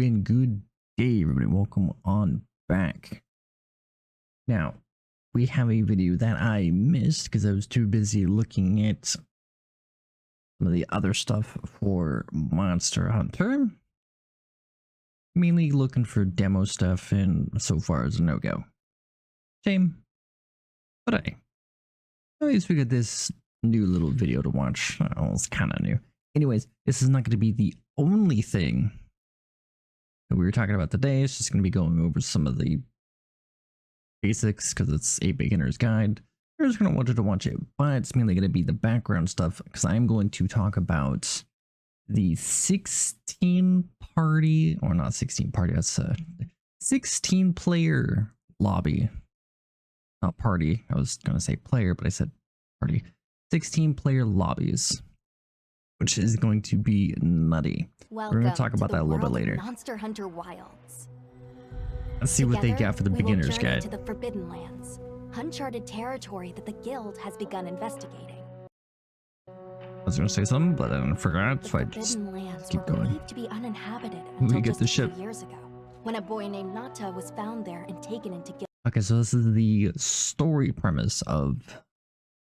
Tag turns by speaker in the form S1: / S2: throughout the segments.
S1: and good day, everybody. Welcome on back. Now, we have a video that I missed because I was too busy looking at some of the other stuff for Monster Hunter. Mainly looking for demo stuff, and so far it's a no-go. Shame. But hey, at least we got this new little video to watch. Oh, it's kind of new. Anyways, this is not going to be the only thing that we were talking about today. It's just going to be going over some of the basics because it's a beginner's guide. You're just going to want you to watch it, but it's mainly going to be the background stuff because I'm going to talk about the 16 party, or not 16 party, that's 16 player lobby. Not party. I was going to say player, but I said party. 16 player lobbies, which is going to be nutty. We're going to talk about that a little bit later.
S2: Monster Hunter Wilds.
S1: Let's see what they got for the beginner's guide.
S2: To the Forbidden Lands, uncharted territory that the guild has begun investigating.
S1: I was going to say something, but I didn't forget, so I just keep going.
S2: Believed to be uninhabited until
S1: we get the ship.
S2: 2 years ago, when a boy named Nata was found there and taken into guild.
S1: Okay, so this is the story premise of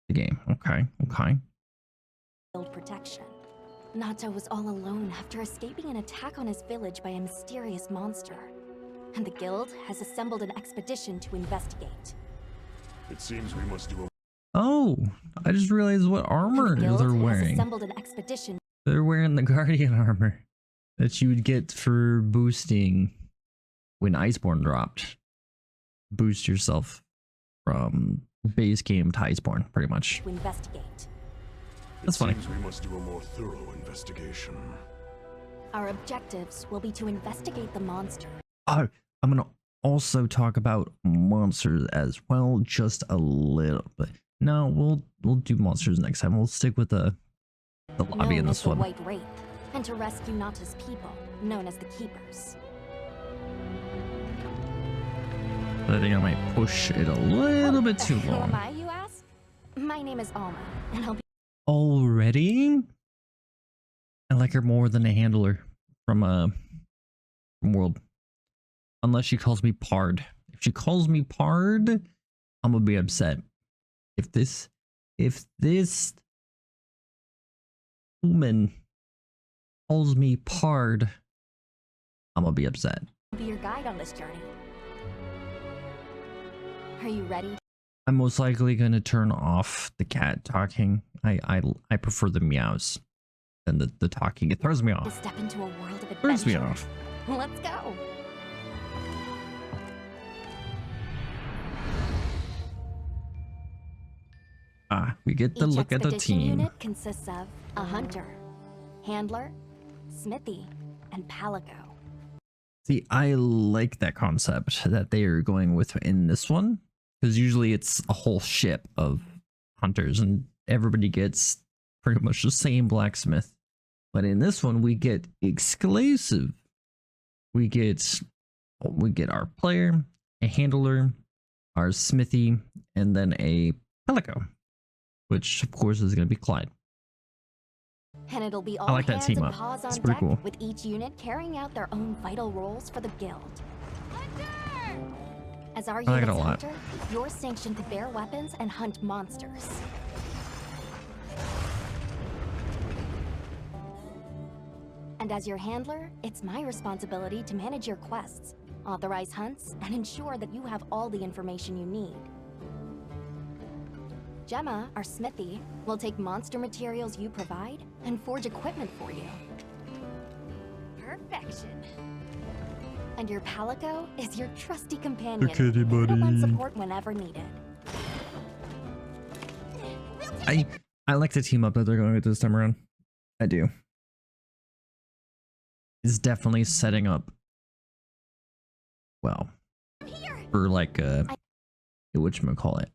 S1: the game. Okay.
S2: Guild protection. Nata was all alone after escaping an attack on his village by a mysterious monster, and the guild has assembled an expedition to investigate.
S3: It seems we must do a...
S1: Oh, I just realized what armor they're wearing.
S2: Assembled an expedition.
S1: They're wearing the Guardian armor that you would get for boosting when Iceborne dropped. Boost yourself from base game to Iceborne, pretty much.
S2: To investigate.
S1: That's funny.
S3: Seems we must do a more thorough investigation.
S2: Our objectives will be to investigate the monster.
S1: Oh, I'm gonna also talk about monsters as well, just a little bit. No, we'll do monsters next time. We'll stick with the lobby in this one.
S2: White Wraith, and to rescue Nata's people, known as the Keepers.
S1: I think I might push it a little bit too long.
S2: Who am I, you ask? My name is Alma, and I'll be...
S1: Already? I like her more than a handler from World. Unless she calls me Pard. If she calls me Pard, I'm gonna be upset. If this woman calls me Pard, I'm gonna be upset.
S2: I'll be your guide on this journey. Are you ready?
S1: I'm most likely gonna turn off the cat talking. I prefer the meows than the talking. It throws me off.
S2: To step into a world of adventure.
S1: Throws me off.
S2: Let's go.
S1: We get to look at the team.
S2: Each unit consists of a hunter, handler, smithy, and palico.
S1: See, I like that concept that they are going with in this one, because usually it's a whole ship of hunters and everybody gets pretty much the same blacksmith. But in this one, we get exclusive. We get our player, a handler, our smithy, and then a palico, which of course is going to be Clyde.
S2: And it'll be all
S1: I like that team up. It's pretty cool.
S2: With each unit carrying out their own vital roles for the guild. Hunter! As our unit's hunter, you're sanctioned to bear weapons and hunt monsters. And as your handler, it's my responsibility to manage your quests, authorize hunts, and ensure that you have all the information you need. Gemma, our smithy, will take monster materials you provide and forge equipment for you. Perfection. And your palico is your trusty companion.
S1: Okay, buddy.
S2: One support whenever needed.
S1: I like the team up that they're going with this time around. I do. It's definitely setting up well for like whatchamacallit.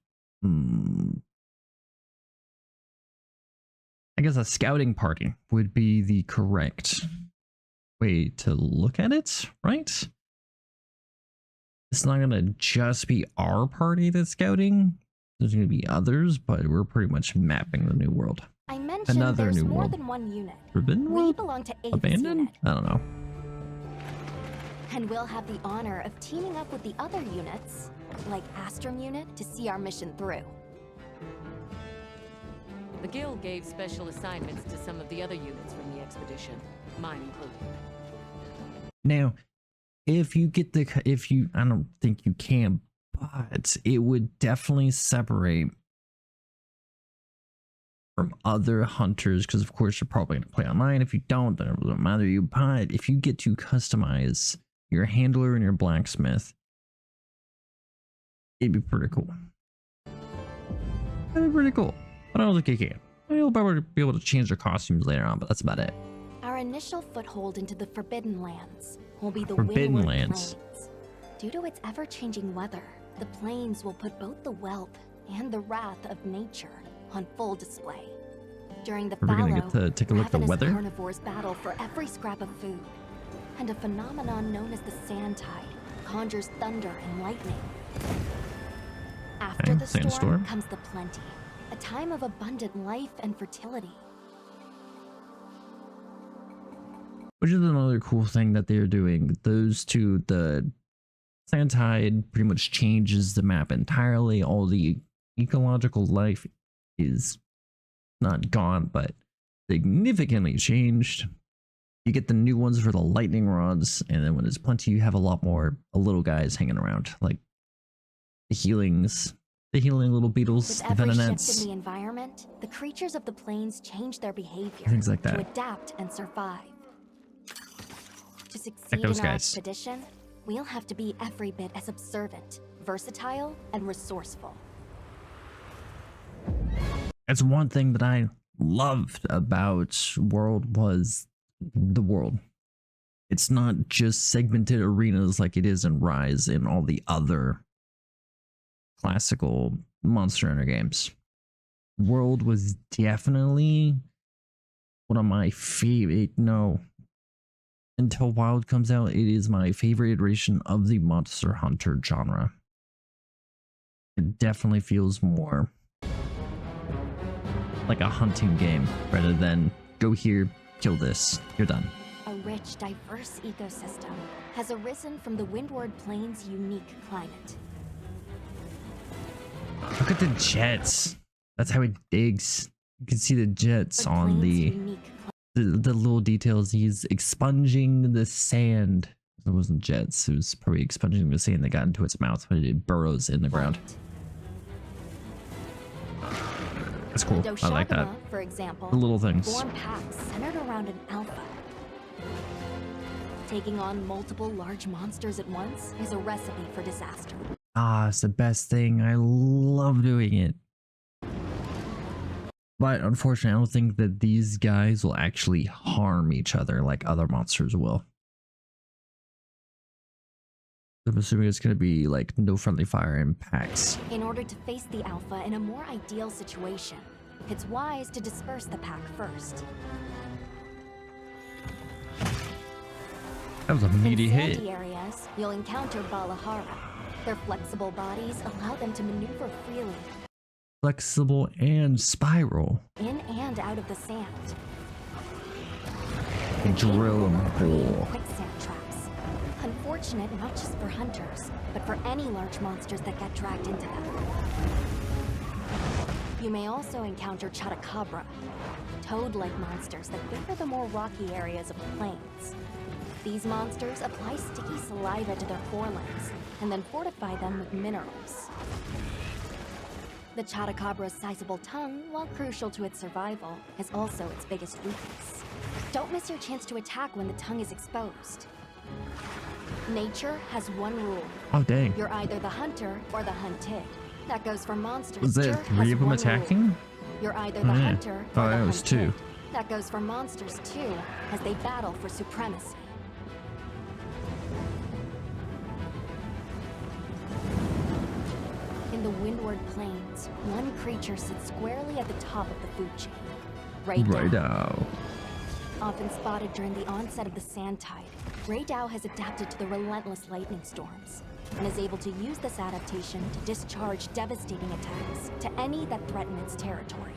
S1: I guess a scouting party would be the correct way to look at it, right? It's not gonna just be our party that's scouting. There's gonna be others, but we're pretty much mapping the new world.
S2: I mentioned
S1: Another
S2: there's
S1: new
S2: more
S1: world.
S2: than one unit.
S1: Forbidden
S2: We
S1: world?
S2: belong to 8th
S1: Abandoned?
S2: unit.
S1: I don't know.
S2: And we'll have the honor of teaming up with the other units, like Astrum Unit, to see our mission through.
S4: The Guild gave special assignments to some of the other units from the expedition, mine included.
S1: Now, if you get the, I don't think you can, but it would definitely separate from other hunters, because of course you're probably going to play online. If you don't, then it doesn't matter you. But if you get to customize your handler and your blacksmith, it'd be pretty cool. That'd be pretty cool. But I don't think you can. You'll probably be able to change their costumes later on, but that's about it.
S2: Our initial foothold into the Forbidden Lands will be the
S1: Forbidden
S2: Windward
S1: Lands.
S2: Plains. Due to its ever-changing weather, the plains will put both the wealth and the wrath of nature on full display. During the
S1: Are we gonna
S2: fallow,
S1: get to take a look at the
S2: ravenous
S1: weather?
S2: carnivores battle for every scrap of food, and a phenomenon known as the sand tide conjures thunder and lightning. After
S1: Okay,
S2: the storm
S1: sandstorm.
S2: comes the plenty, a time of abundant life and fertility.
S1: Which is another cool thing that they're doing. Those two, the sand tide pretty much changes the map entirely. All the ecological life is not gone, but significantly changed. You get the new ones for the lightning rods, and then when there's plenty, you have a lot more little guys hanging around, like the healing little beetles,
S2: With
S1: the
S2: every shift
S1: venonets.
S2: in the environment, the creatures of the plains change their behavior
S1: Things like
S2: to
S1: that.
S2: adapt and survive. To
S1: Like
S2: succeed
S1: those
S2: in our
S1: guys.
S2: expedition, we'll have to be every bit as observant, versatile, and resourceful.
S1: That's one thing that I loved about World was the world. It's not just segmented arenas like it is in Rise and all the other classical Monster Hunter games. World was definitely one of my favorite. No, until Wild comes out, it is my favorite iteration of the Monster Hunter genre. It definitely feels more like a hunting game rather than go here, kill this, you're done.
S2: A rich, diverse ecosystem has arisen from the Windward Plains' unique climate.
S1: Look at the jets. That's how it digs. You can see the jets
S2: The
S1: on
S2: plains'
S1: the
S2: unique
S1: the little details. He's expunging the sand. It wasn't jets. It was probably expunging the sand that got into its mouth when it burrows in the ground. That's cool. I like that.
S2: Doshagama, for example,
S1: The little things.
S2: form packs centered around an alpha. Taking on multiple large monsters at once is a recipe for disaster.
S1: Ah, it's the best thing. I love doing it. But unfortunately, I don't think that these guys will actually harm each other like other monsters will. I'm assuming it's going to be like no friendly fire impacts.
S2: In order to face the alpha in a more ideal situation, it's wise to disperse the pack first.
S1: That was a meaty
S2: In
S1: hit.
S2: sandy areas, you'll encounter Balahara. Their flexible bodies allow them to maneuver freely
S1: Flexible and spiral.
S2: in and out of the sand.
S1: Drill and
S2: Creating
S1: hole.
S2: quicksand traps. Unfortunate not just for hunters, but for any large monsters that get dragged into them. You may also encounter Chotacabra, toad-like monsters that favor the more rocky areas of the plains. These monsters apply sticky saliva to their forelimbs and then fortify them with minerals. The Chotacabra's sizable tongue, while crucial to its survival, is also its biggest weakness. Don't miss your chance to attack when the tongue is exposed. Nature has one rule.
S1: Oh, dang.
S2: You're either the hunter or the hunted. That goes for monsters.
S1: Was there
S2: Nature
S1: 3
S2: has
S1: of them
S2: one
S1: attacking?
S2: rule. You're either the
S1: Oh, yeah.
S2: hunter
S1: Oh,
S2: or the
S1: yeah, it was
S2: hunted.
S1: 2.
S2: That goes for monsters too, as they battle for supremacy. In the Windward Plains, one creature sits squarely at the top of the food chain.
S1: Right
S2: Dow.
S1: now.
S2: Often spotted during the onset of the sand tide, Grey Dow has adapted to the relentless lightning storms and is able to use this adaptation to discharge devastating attacks to any that threaten its territory.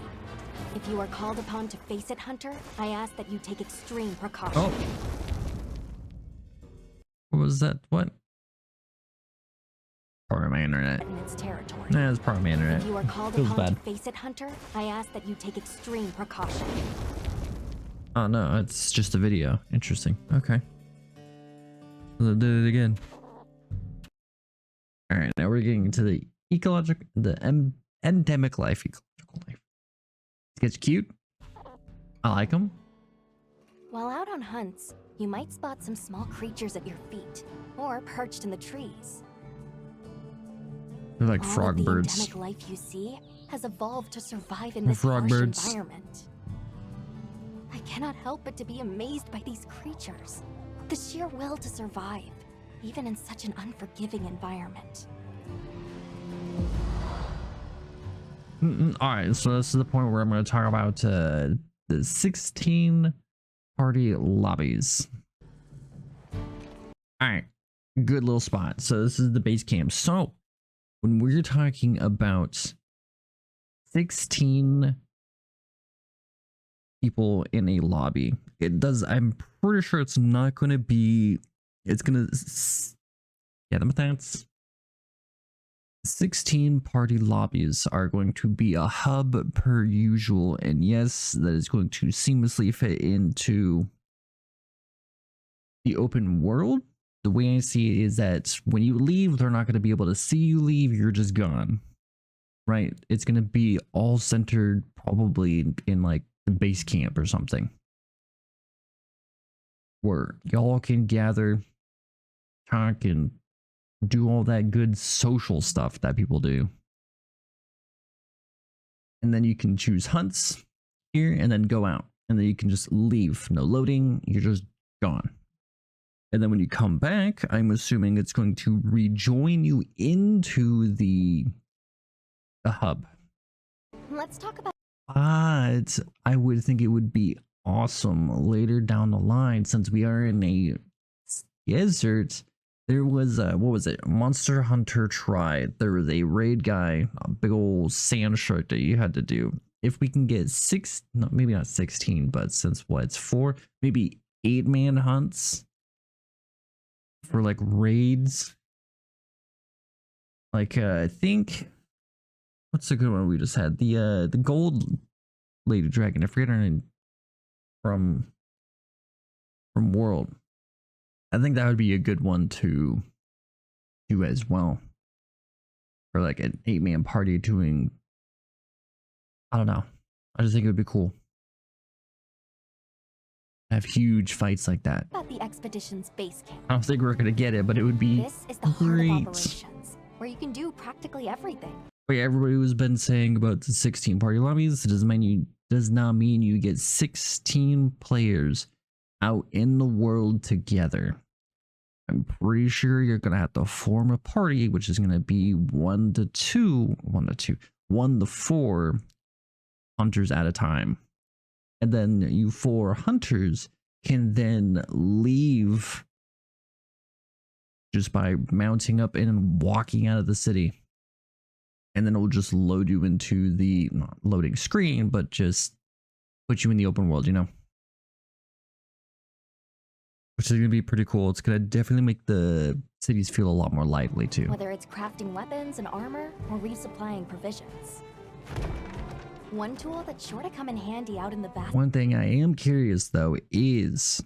S2: If you are called upon to face it, Hunter, I ask that you take extreme precaution.
S1: Oh. What was that? What? Part of my internet.
S2: In its territory.
S1: Nah, it's part of my internet.
S2: If you are called
S1: Feels
S2: upon
S1: bad.
S2: to face it, Hunter, I ask that you take extreme precaution.
S1: Oh no, it's just a video. Interesting. Okay. So they did it again. All right, now we're getting into the endemic life. Ecological life. It's cute. I like them.
S2: While out on hunts, you might spot some small creatures at your feet, or perched in the trees.
S1: They're like
S2: All
S1: frog
S2: of the
S1: birds.
S2: endemic life you see has evolved to survive in this
S1: Frog
S2: harsh
S1: birds.
S2: environment. I cannot help but to be amazed by these creatures. The sheer will to survive, even in such an unforgiving environment.
S1: All right, so this is the point where I'm going to talk about the 16 party lobbies. All right, good little spot. So this is the base camp. So when we're talking about 16 people in a lobby, it does, I'm pretty sure it's not going to be, it's going to, yeah, that's 16 party lobbies are going to be a hub per usual, and yes, that is going to seamlessly fit into the open world. The way I see it is that when you leave, they're not going to be able to see you leave. You're just gone, right? It's going to be all centered probably in like the base camp or something, where y'all can gather, talk, and do all that good social stuff that people do. And then you can choose hunts here and then go out, and then you can just leave. No loading, you're just gone. And then when you come back, I'm assuming it's going to rejoin you into the hub.
S2: Let's talk about
S1: But I would think it would be awesome later down the line, since we are in a desert. There was a, what was it? Monster Hunter tried. There was a raid guy, a big old sand shark that you had to do. If we can get no, maybe not 16, but since what, it's 4, maybe 8-man hunts for like raids. Like I think, what's the good one we just had? The gold lady dragon. I forget her name from World. I think that would be a good one to do as well. Or like an 8-man party doing, I don't know. I just think it would be cool. Have huge fights like that.
S2: the expedition's base camp.
S1: I don't think we're gonna get it, but it would be
S2: This is the heart of
S1: great.
S2: operations, where you can do practically everything.
S1: Wait, everybody who's been saying about the 16 party lobbies does not mean you get 16 players out in the world together. I'm pretty sure you're gonna have to form a party, which is gonna be 1 to 4 hunters at a time. And then you 4 hunters can then leave just by mounting up and walking out of the city. And then it will just load you into the, not loading screen, but just put you in the open world, you know? Which is going to be pretty cool. It's going to definitely make the cities feel a lot more lively too.
S2: Whether it's crafting weapons and armor or resupplying provisions. One tool that's sure to come in handy out in the vast.
S1: One thing I am curious though is,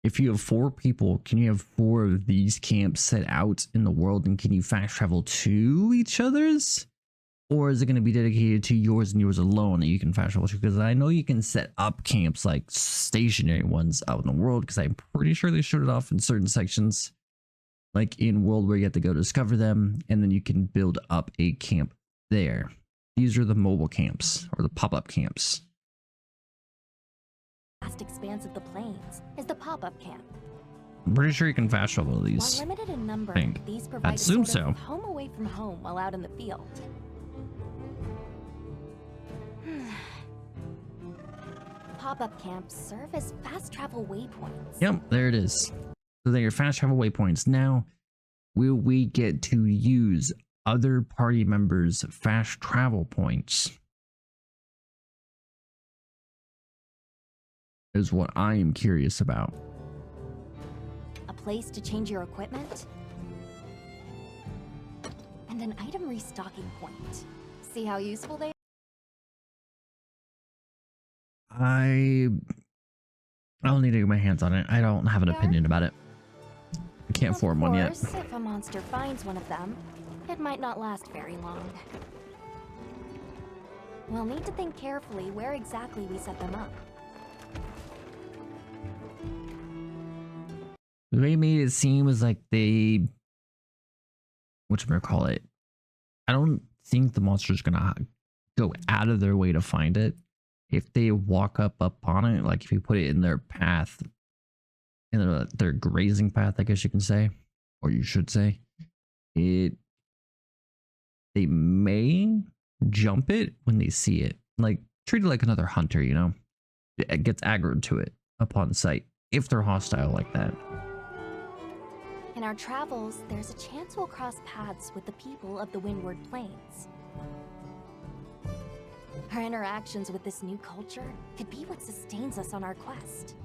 S1: if you have 4 people, can you have 4 of these camps set out in the world, and can you fast travel to each other's? Or is it going to be dedicated to yours and yours alone that you can fast travel to? Because I know you can set up camps, like stationary ones out in the world, because I'm pretty sure they showed it off in certain sections, like in World where you have to go discover them, and then you can build up a camp there. These are the mobile camps, or the pop-up camps.
S2: Vast expanse of the plains is the pop-up camp.
S1: I'm pretty sure you can fast travel to
S2: While
S1: these.
S2: limited in number,
S1: think.
S2: these
S1: I
S2: provide a
S1: assume
S2: sort of
S1: so.
S2: home away from home while out in the field. Pop-up camps serve as fast travel waypoints.
S1: Yep, there it is. So they're your fast travel waypoints. Now, will we get to use other party members' fast travel points? Is what I am curious about.
S2: A place to change your equipment, and an item restocking point. See how useful they are?
S1: I'll need to get my hands on it. I don't have an opinion about it. I can't form one yet.
S2: Of course, if a monster finds one of them, it might not last very long. We'll need to think carefully where exactly we set them up.
S1: They made it seem as like they, whatchamacallit, I don't think the monster's gonna go out of their way to find it. If they walk up upon it, like if you put it in their path, in their grazing path, I guess you can say, or you should say, they may jump it when they see it. Like, treat it like another hunter, you know? It gets aggroed to it upon sight, if they're hostile like that.
S2: In our travels, there's a chance we'll cross paths with the people of the Windward Plains. Our interactions with this new culture could be what sustains us on our quest.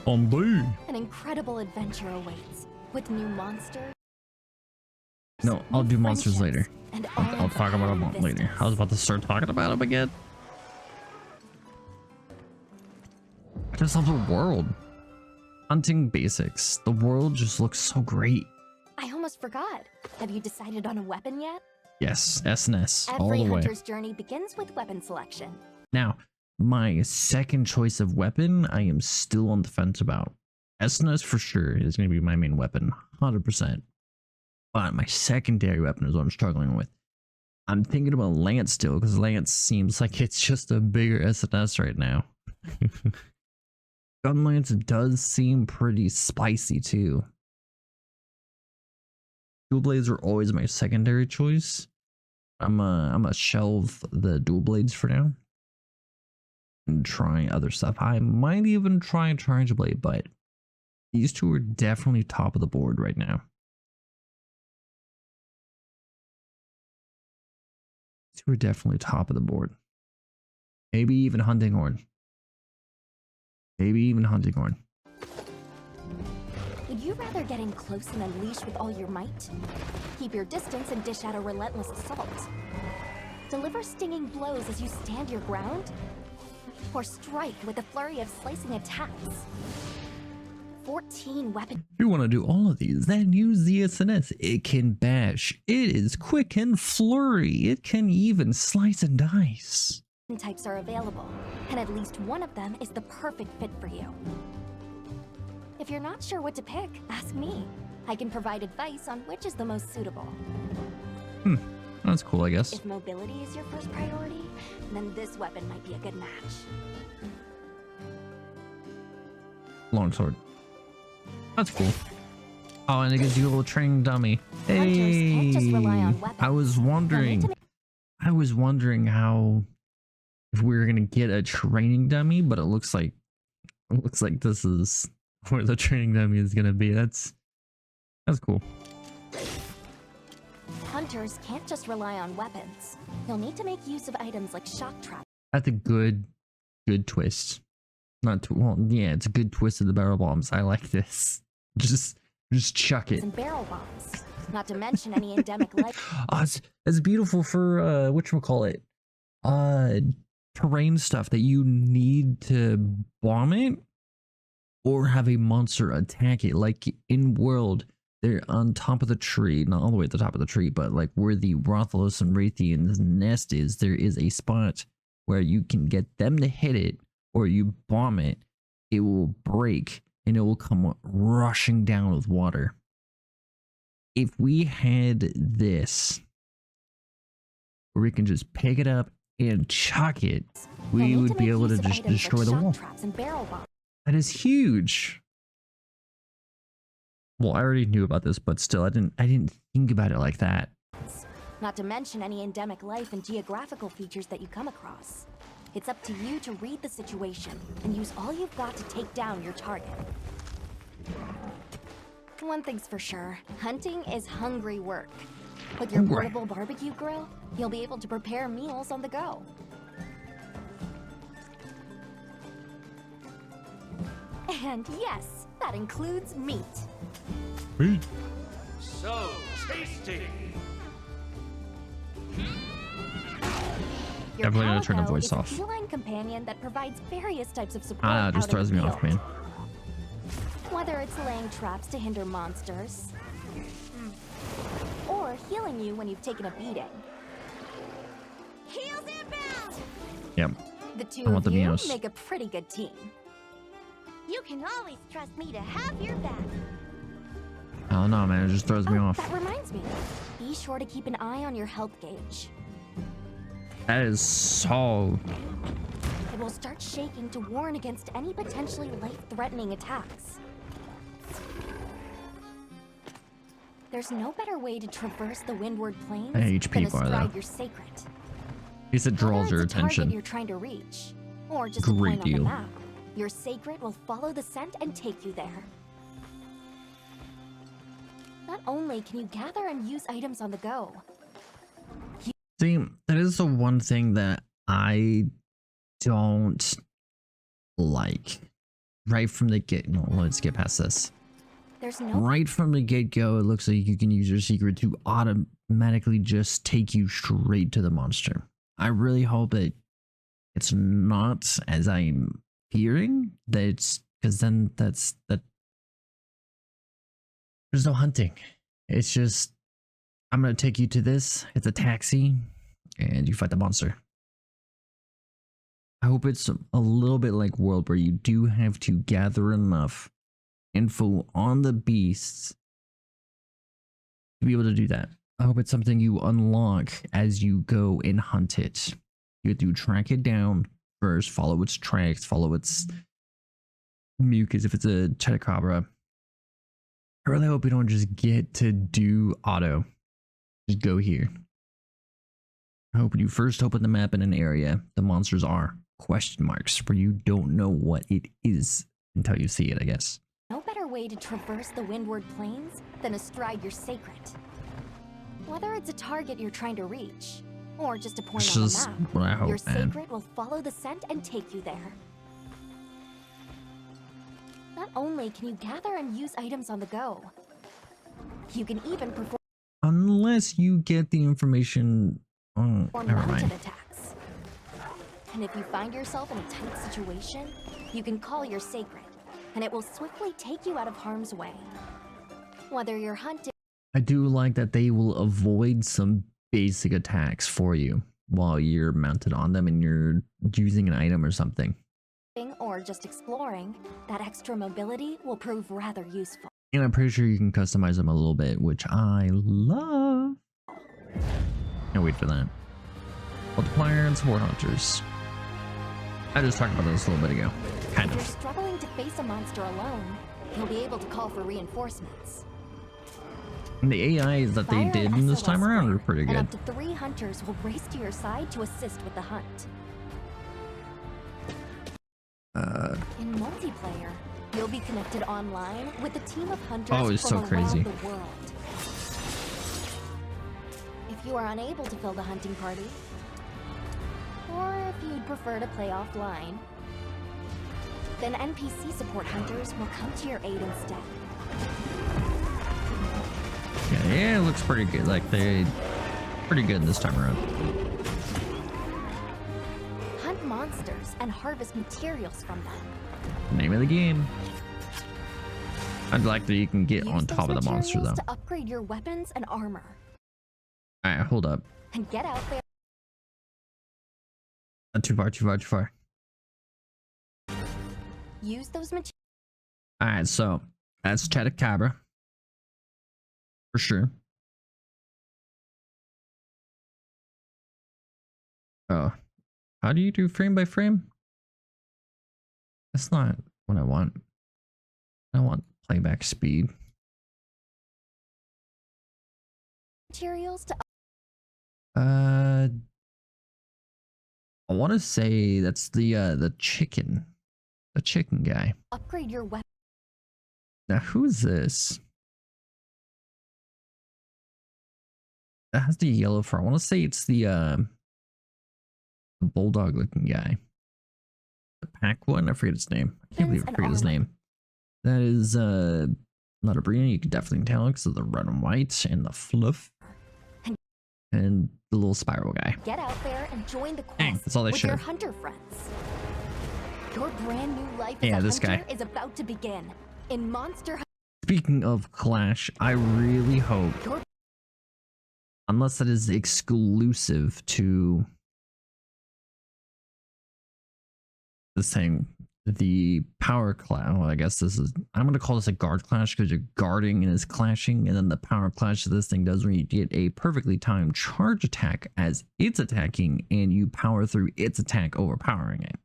S2: An incredible adventure awaits with new monsters.
S1: No, I'll do monsters later.
S2: And
S1: I'll talk about them later. I was about to start talking about them again. I just love the world. Hunting basics. The world just looks so great.
S2: I almost forgot. Have you decided on a weapon yet?
S1: Yes, S&S all the
S2: Every
S1: way.
S2: hunter's journey begins with weapon selection.
S1: Now, my second choice of weapon, I am still on the fence about. S&S for sure is going to be my main weapon, 100%. But my secondary weapon is what I'm struggling with. I'm thinking about Lance still, because Lance seems like it's just a bigger S&S right now. Gun Lance does seem pretty spicy too. Dual blades are always my secondary choice. I'm gonna shelve the dual blades for now and try other stuff. I might even try a charge blade, but these two are definitely top of the board right now. These two are definitely top of the board. Maybe even hunting horn. Maybe even hunting horn.
S2: Would you rather get in close and unleash with all your might? Keep your distance and dish out a relentless assault? Deliver stinging blows as you stand your ground? Or strike with a flurry of slicing attacks? 14 weapons.
S1: If you want to do all of these, then use the S&S. It can bash. It is quick and flurry. It can even slice and dice.
S2: Types are available, and at least one of them is the perfect fit for you. If you're not sure what to pick, ask me. I can provide advice on which is the most suitable.
S1: That's cool, I guess.
S2: If mobility is your first priority, then this weapon might be a good match.
S1: Longsword. That's cool. Oh, and it gives you a little training dummy.
S2: Hunters can't just rely on weapons.
S1: I was wondering how, if we were gonna get a training dummy, but it looks like this is where the training dummy is gonna be. That's cool.
S2: Hunters can't just rely on weapons. You'll need to make use of items like shock traps.
S1: That's a good twist. Not too well, yeah, it's a good twist of the barrel bombs. I like this. Just chuck it.
S2: And barrel bombs. Not to mention any endemic life.
S1: Oh, it's beautiful for whatchamacallit, terrain stuff that you need to bomb it or have a monster attack it. Like in World, they're on top of the tree, not all the way at the top of the tree, but like where the Rathalos and Raytheon's nest is, there is a spot where you can get them to hit it, or you bomb it, it will break and it will come rushing down with water. If we had this, where we can just pick it up and chuck it, we would be able to just destroy the wall. That is huge. Well, I already knew about this, but still, I didn't think about it like that.
S2: Not to mention any endemic life and geographical features that you come across. It's up to you to read the situation and use all you've got to take down your target. One thing's for sure, hunting is hungry work. With your portable barbecue grill, you'll be able to prepare meals on the go. And yes, that includes meat.
S1: Sweet.
S5: So tasty.
S2: Your
S1: Definitely gonna turn the
S2: calico
S1: voice
S2: is
S1: off.
S2: a feline companion that provides various types of support.
S1: Ah, it just
S2: out in
S1: throws
S2: the
S1: me off,
S2: field.
S1: man.
S2: Whether it's laying traps to hinder monsters, or healing you when you've taken a beating. Heals inbound!
S1: Yep.
S2: The two
S1: I want
S2: of
S1: the
S2: you
S1: Mios.
S2: make a pretty good team.
S6: You can always trust me to have your back.
S1: I don't know, man. It just throws me off.
S2: That reminds me. Be sure to keep an eye on your health gauge.
S1: That is so.
S2: It will start shaking to warn against any potentially life-threatening attacks. There's no better way to traverse the Windward Plains
S1: An HP
S2: than
S1: bar,
S2: astride
S1: though.
S2: your sacred.
S1: At least it draws
S2: Whether
S1: your
S2: it's a target
S1: attention.
S2: you're trying to reach, or just a
S1: Great
S2: point
S1: deal.
S2: on the map, your sacred will follow the scent and take you there. Not only can you gather and use items on the go,
S1: See, that is the one thing that I don't like. Right from the get. No, let's get past this.
S2: there's no
S1: Right from the get-go, it looks like you can use your secret to automatically just take you straight to the monster. I really hope that it's not, as I'm hearing, that it's because then that's that. There's no hunting. It's just I'm gonna take you to this. It's a taxi, and you fight the monster. I hope it's a little bit like World, where you do have to gather enough info on the beasts to be able to do that. I hope it's something you unlock as you go and hunt it. You have to track it down first, follow its tracks, follow its mucus if it's a Chetacabra. I really hope we don't just get to do auto. Just go here. I hope when you first open the map in an area, the monsters are question marks where you don't know what it is until you see it, I guess.
S2: No better way to traverse the Windward Plains than astride your sacred. Whether it's a target you're trying to reach, or just a point
S1: It's
S2: on the
S1: just
S2: map,
S1: what I
S2: your
S1: hope, man.
S2: sacred will follow the scent and take you there. Not only can you gather and use items on the go, you can even perform
S1: Unless you get the information. Oh, never
S2: mounted
S1: mind.
S2: attacks. And if you find yourself in a tight situation, you can call your sacred, and it will swiftly take you out of harm's way. Whether you're hunting
S1: I do like that they will avoid some basic attacks for you while you're mounted on them and you're using an item or something.
S2: or just exploring, that extra mobility will prove rather useful.
S1: And I'm pretty sure you can customize them a little bit, which I love. Can't wait for that. Multiplier and support hunters. I just talked about this a little bit ago. Kind
S2: If you're
S1: of.
S2: struggling to face a monster alone, you'll be able to call for reinforcements.
S1: And the AIs that they
S2: Fire
S1: did
S2: an
S1: this
S2: SOS
S1: time around
S2: flare,
S1: are pretty
S2: and
S1: good.
S2: up to 3 hunters will race to your side to assist with the hunt. In multiplayer, you'll be connected online with a team of hunters
S1: Oh, it's
S2: from
S1: so crazy.
S2: around the world. If you are unable to fill the hunting party, or if you'd prefer to play offline, then NPC support hunters will come to your aid instead.
S1: Yeah, it looks pretty good. Like they pretty good this time around.
S2: Hunt monsters and harvest materials from them.
S1: Name of the game. I'd like that you can get
S2: Use
S1: on top of
S2: those
S1: the monster though.
S2: materials to upgrade your weapons and armor,
S1: Alright, hold up.
S2: and get out there.
S1: Too far, too far, too far.
S2: Use those materials.
S1: Alright, so that's Chetacabra. For sure. Oh. How do you do frame by frame? That's not what I want. I want playback speed.
S2: Materials to
S1: I want to say that's the chicken guy.
S2: upgrade your weapon.
S1: Now who is this? That has the yellow fur. I want to say it's the bulldog looking guy. The pack one? I forget his name. I can't believe I
S2: And
S1: forget his
S2: armor.
S1: name. That is not a Brina, you can definitely tell because of the red and white and the fluff. And the little spiral guy.
S2: Get out there and join the quest
S1: Dang, that's all they
S2: with your
S1: showed.
S2: hunter friends. Your brand new life
S1: Yeah,
S2: as a
S1: this
S2: hunter
S1: guy.
S2: is about to begin. In Monster
S1: Speaking of Clash, I really hope, unless that is exclusive to this thing, the power clash. Well, I guess this is, I'm going to call this a guard clash because you're guarding and is clashing. And then the power clash that this thing does when you get a perfectly timed charge attack as it's attacking and you power through its attack, overpowering it.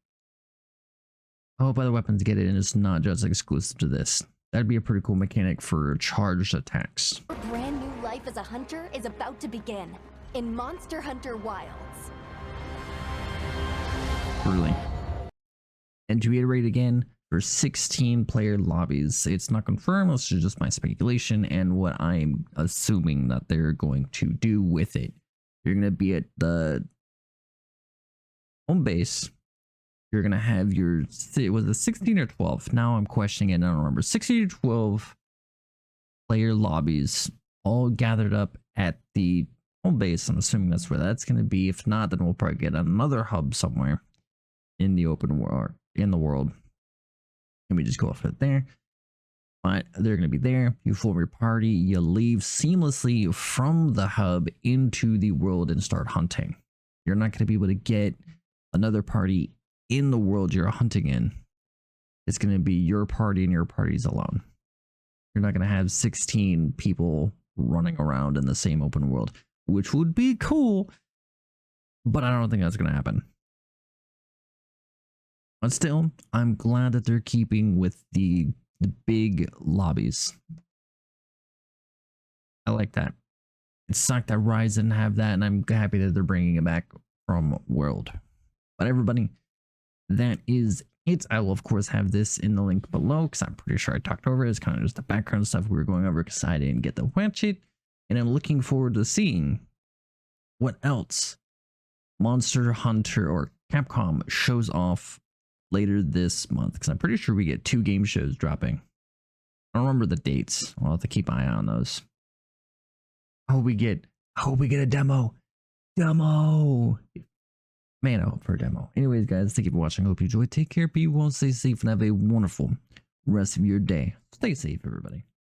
S1: I hope other weapons get it and it's not just exclusive to this. That'd be a pretty cool mechanic for charged attacks.
S2: Your brand new life as a hunter is about to begin. In Monster Hunter Wilds.
S1: Really. And to reiterate again, for 16 player lobbies, it's not confirmed, this is just my speculation and what I'm assuming that they're going to do with it. You're going to be at the home base. You're going to have your, was it 16 or 12? Now I'm questioning it, I don't remember. 16 to 12 player lobbies all gathered up at the home base. I'm assuming that's where that's going to be. If not, then we'll probably get another hub somewhere in the open world, in the world. And we just go off it there. But they're going to be there. You form your party. You leave seamlessly from the hub into the world and start hunting. You're not going to be able to get another party in the world you're hunting in. It's going to be your party and your parties alone. You're not going to have 16 people running around in the same open world, which would be cool, but I don't think that's going to happen. But still, I'm glad that they're keeping with the big lobbies. I like that. It sucked that Rise didn't have that, and I'm happy that they're bringing it back from World. But everybody, that is it. I will, of course, have this in the link below because I'm pretty sure I talked over it. It's kind of just the background stuff we were going over because I didn't get the watch it. And I'm looking forward to seeing what else Monster Hunter or Capcom shows off later this month, because I'm pretty sure we get 2 game shows dropping. I don't remember the dates. I'll have to keep an eye on those. I hope we get a demo. Man, I hope for a demo. Anyways, guys, thank you for watching. I hope you enjoyed. Take care, be well, stay safe, and have a wonderful rest of your day. Stay safe, everybody.